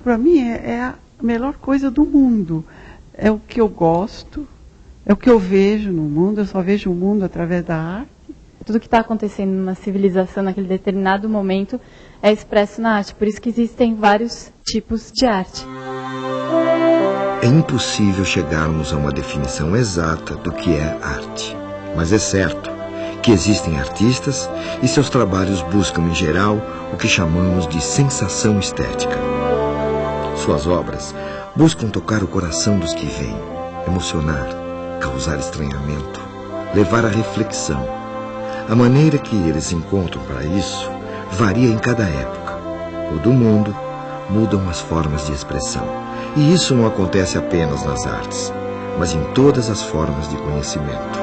Para mim é a melhor coisa do mundo. É o que eu gosto, é o que eu vejo no mundo, eu só vejo o mundo através da arte. Tudo que está acontecendo numa civilização naquele determinado momento é expresso na arte, por isso que existem vários tipos de arte. É impossível chegarmos a uma definição exata do que é arte, mas é certo que existem artistas e seus trabalhos buscam, em geral, o que chamamos de sensação estética. Suas obras buscam tocar o coração dos que veem, emocionar, causar estranhamento, levar à reflexão. A maneira que eles encontram para isso varia em cada época. O do mundo mudam as formas de expressão. E isso não acontece apenas nas artes, mas em todas as formas de conhecimento.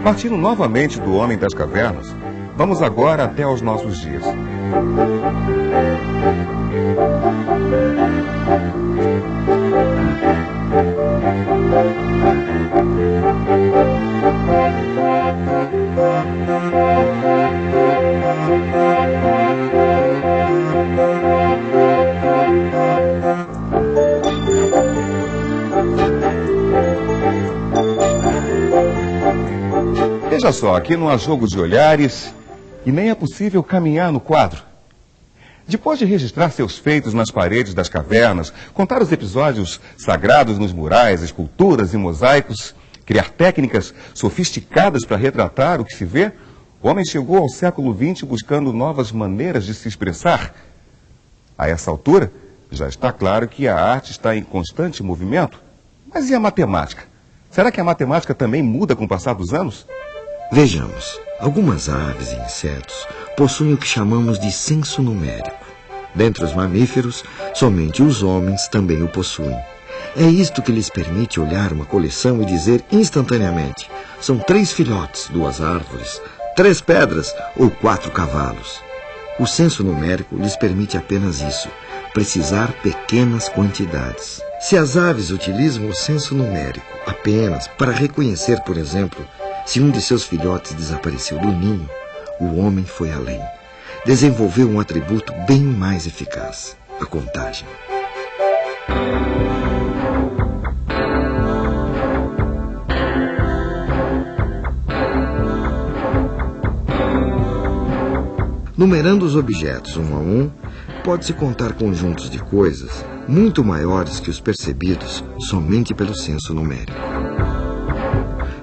Partindo novamente do Homem das Cavernas, vamos agora até aos nossos dias. Veja só, aqui não há jogo de olhares e nem é possível caminhar no quadro. Depois de registrar seus feitos nas paredes das cavernas, contar os episódios sagrados nos murais, esculturas e mosaicos, criar técnicas sofisticadas para retratar o que se vê, o homem chegou ao século XX buscando novas maneiras de se expressar. A essa altura, já está claro que a arte está em constante movimento. Mas e a matemática? Será que a matemática também muda com o passar dos anos? Vejamos, algumas aves e insetos possuem o que chamamos de senso numérico. Dentre os mamíferos, somente os homens também o possuem. É isto que lhes permite olhar uma coleção e dizer instantaneamente: são 3 filhotes, 2 árvores, 3 pedras ou 4 cavalos. O senso numérico lhes permite apenas isso, precisar pequenas quantidades. Se as aves utilizam o senso numérico apenas para reconhecer, por exemplo, se um de seus filhotes desapareceu do ninho, o homem foi além. Desenvolveu um atributo bem mais eficaz: a contagem. Numerando os objetos um a um, pode-se contar conjuntos de coisas muito maiores que os percebidos somente pelo senso numérico.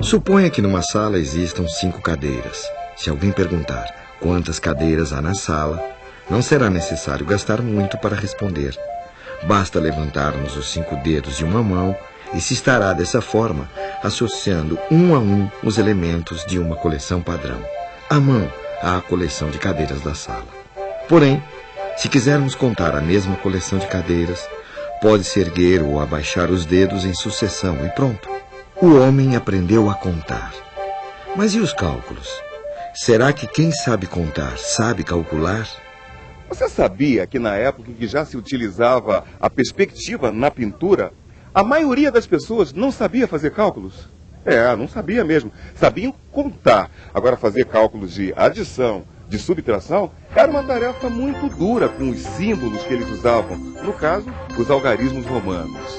Suponha que numa sala existam 5 cadeiras. Se alguém perguntar quantas cadeiras há na sala, não será necessário gastar muito para responder. Basta levantarmos os 5 dedos de uma mão e se estará dessa forma associando um a um os elementos de uma coleção padrão. À mão há a coleção de cadeiras da sala. Porém, se quisermos contar a mesma coleção de cadeiras, pode-se erguer ou abaixar os dedos em sucessão e pronto. O homem aprendeu a contar. Mas e os cálculos? Será que quem sabe contar sabe calcular? Você sabia que na época em que já se utilizava a perspectiva na pintura, a maioria das pessoas não sabia fazer cálculos? Não sabia mesmo. Sabiam contar. Agora, fazer cálculos de adição, de subtração, era uma tarefa muito dura com os símbolos que eles usavam. No caso, os algarismos romanos.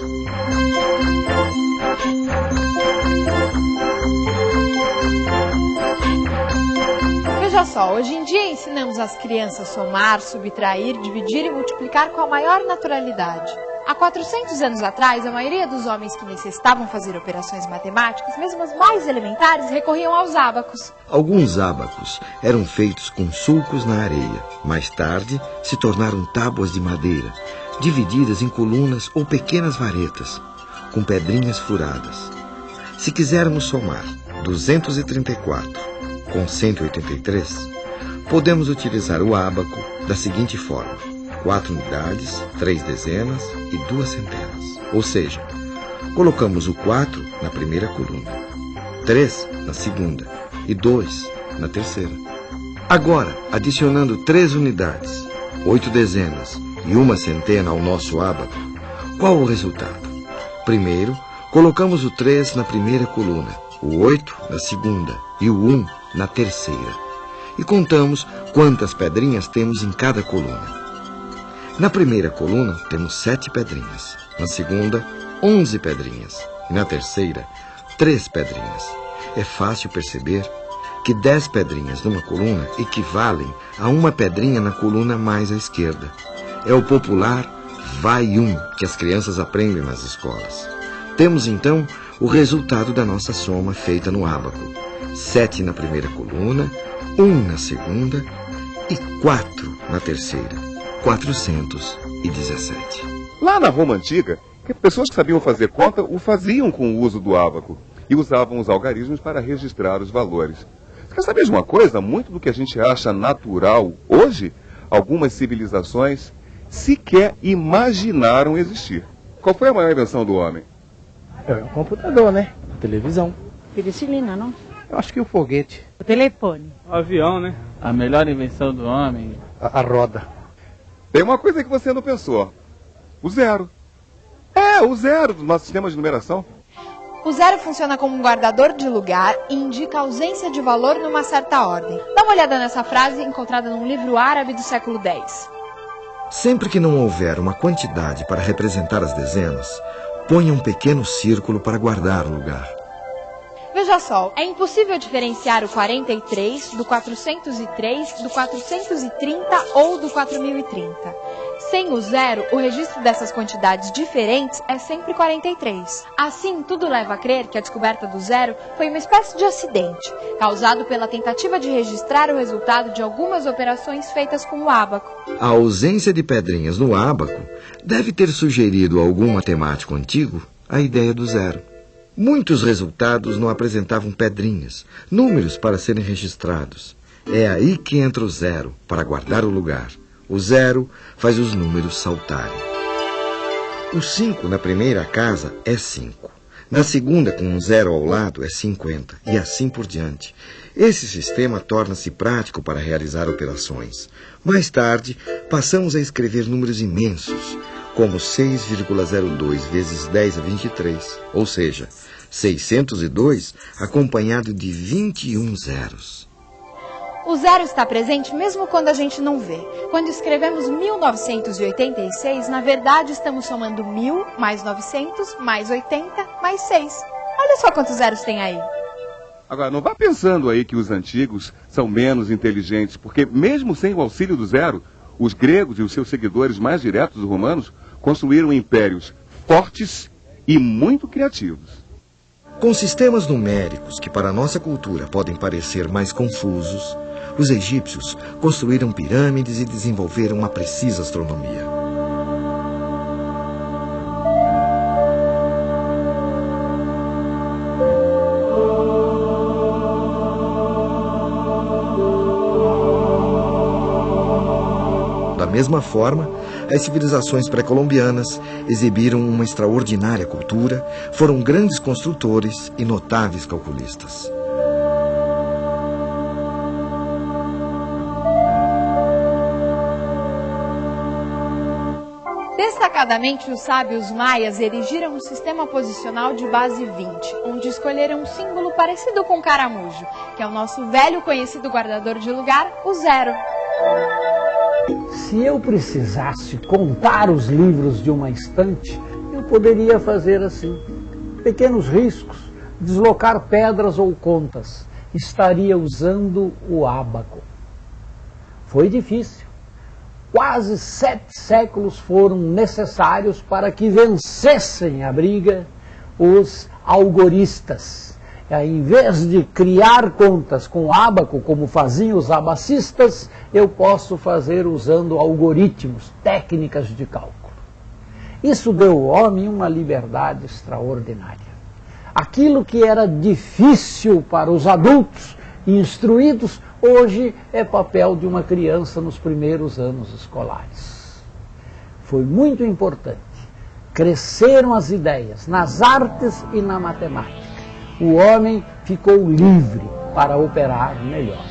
Veja só, hoje em dia ensinamos as crianças a somar, subtrair, dividir e multiplicar com a maior naturalidade. Há 400 anos atrás, a maioria dos homens que necessitavam fazer operações matemáticas, mesmo as mais elementares, recorriam aos ábacos. Alguns ábacos eram feitos com sulcos na areia. Mais tarde, se tornaram tábuas de madeira, divididas em colunas ou pequenas varetas, com pedrinhas furadas. Se quisermos somar 234 com 183, podemos utilizar o ábaco da seguinte forma: 4 unidades, 3 dezenas e 2 centenas. Ou seja, colocamos o 4 na primeira coluna, 3 na segunda e 2 na terceira. Agora, adicionando 3 unidades, 8 dezenas e uma centena ao nosso ábaco, qual o resultado? Primeiro, colocamos o 3 na primeira coluna, o 8 na segunda e o 1 na terceira. E contamos quantas pedrinhas temos em cada coluna. Na primeira coluna temos 7 pedrinhas, na segunda 11 pedrinhas e na terceira 3 pedrinhas. É fácil perceber que 10 pedrinhas numa coluna equivalem a uma pedrinha na coluna mais à esquerda. É o popular vai um que as crianças aprendem nas escolas. Temos então o resultado da nossa soma feita no ábaco. 7 na primeira coluna, 1 na segunda e 4 na terceira. 417. Lá na Roma Antiga, pessoas que sabiam fazer conta o faziam com o uso do ábaco e usavam os algarismos para registrar os valores. Quer saber de uma coisa? Muito do que a gente acha natural hoje, algumas civilizações sequer imaginaram existir. Qual foi a maior invenção do homem? É o computador, né? A televisão. Penicilina, não? Eu acho que o foguete. O telefone. O avião, né? A melhor invenção do homem. A roda. Tem uma coisa que você não pensou. O zero. O zero do nosso sistema de numeração. O zero funciona como um guardador de lugar e indica a ausência de valor numa certa ordem. Dá uma olhada nessa frase encontrada num livro árabe do século X. Sempre que não houver uma quantidade para representar as dezenas, ponha um pequeno círculo para guardar o lugar. Veja só, é impossível diferenciar o 43 do 403, do 430 ou do 4030. Sem o zero, o registro dessas quantidades diferentes é sempre 43. Assim, tudo leva a crer que a descoberta do zero foi uma espécie de acidente, causado pela tentativa de registrar o resultado de algumas operações feitas com o ábaco. A ausência de pedrinhas no ábaco deve ter sugerido a algum matemático antigo a ideia do zero. Muitos resultados não apresentavam pedrinhas, números para serem registrados. É aí que entra o zero, para guardar o lugar. O zero faz os números saltarem. O 5 na primeira casa é 5. Na segunda, com um zero ao lado, é 50. E assim por diante. Esse sistema torna-se prático para realizar operações. Mais tarde, passamos a escrever números imensos, como 6,02 vezes 10 a 23, ou seja, 602 acompanhado de 21 zeros. O zero está presente mesmo quando a gente não vê. Quando escrevemos 1986, na verdade estamos somando 1000 mais 900 mais 80 mais 6. Olha só quantos zeros tem aí. Agora, não vá pensando aí que os antigos são menos inteligentes, porque mesmo sem o auxílio do zero, os gregos e os seus seguidores mais diretos, os romanos, construíram impérios fortes e muito criativos. Com sistemas numéricos que para a nossa cultura podem parecer mais confusos, os egípcios construíram pirâmides e desenvolveram uma precisa astronomia. Da mesma forma, as civilizações pré-colombianas exibiram uma extraordinária cultura, foram grandes construtores e notáveis calculistas. Destacadamente, os sábios maias erigiram um sistema posicional de base 20, onde escolheram um símbolo parecido com o caramujo, que é o nosso velho conhecido guardador de lugar, o zero. Se eu precisasse contar os livros de uma estante, eu poderia fazer assim. Pequenos riscos, deslocar pedras ou contas. Estaria usando o ábaco. Foi difícil. Quase 7 séculos foram necessários para que vencessem a briga os algoristas. Em vez de criar contas com ábaco, como faziam os abacistas, eu posso fazer usando algoritmos, técnicas de cálculo. Isso deu ao homem uma liberdade extraordinária. Aquilo que era difícil para os adultos instruídos, hoje é papel de uma criança nos primeiros anos escolares. Foi muito importante cresceram as ideias nas artes e na matemática. O homem ficou livre para operar melhor.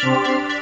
Música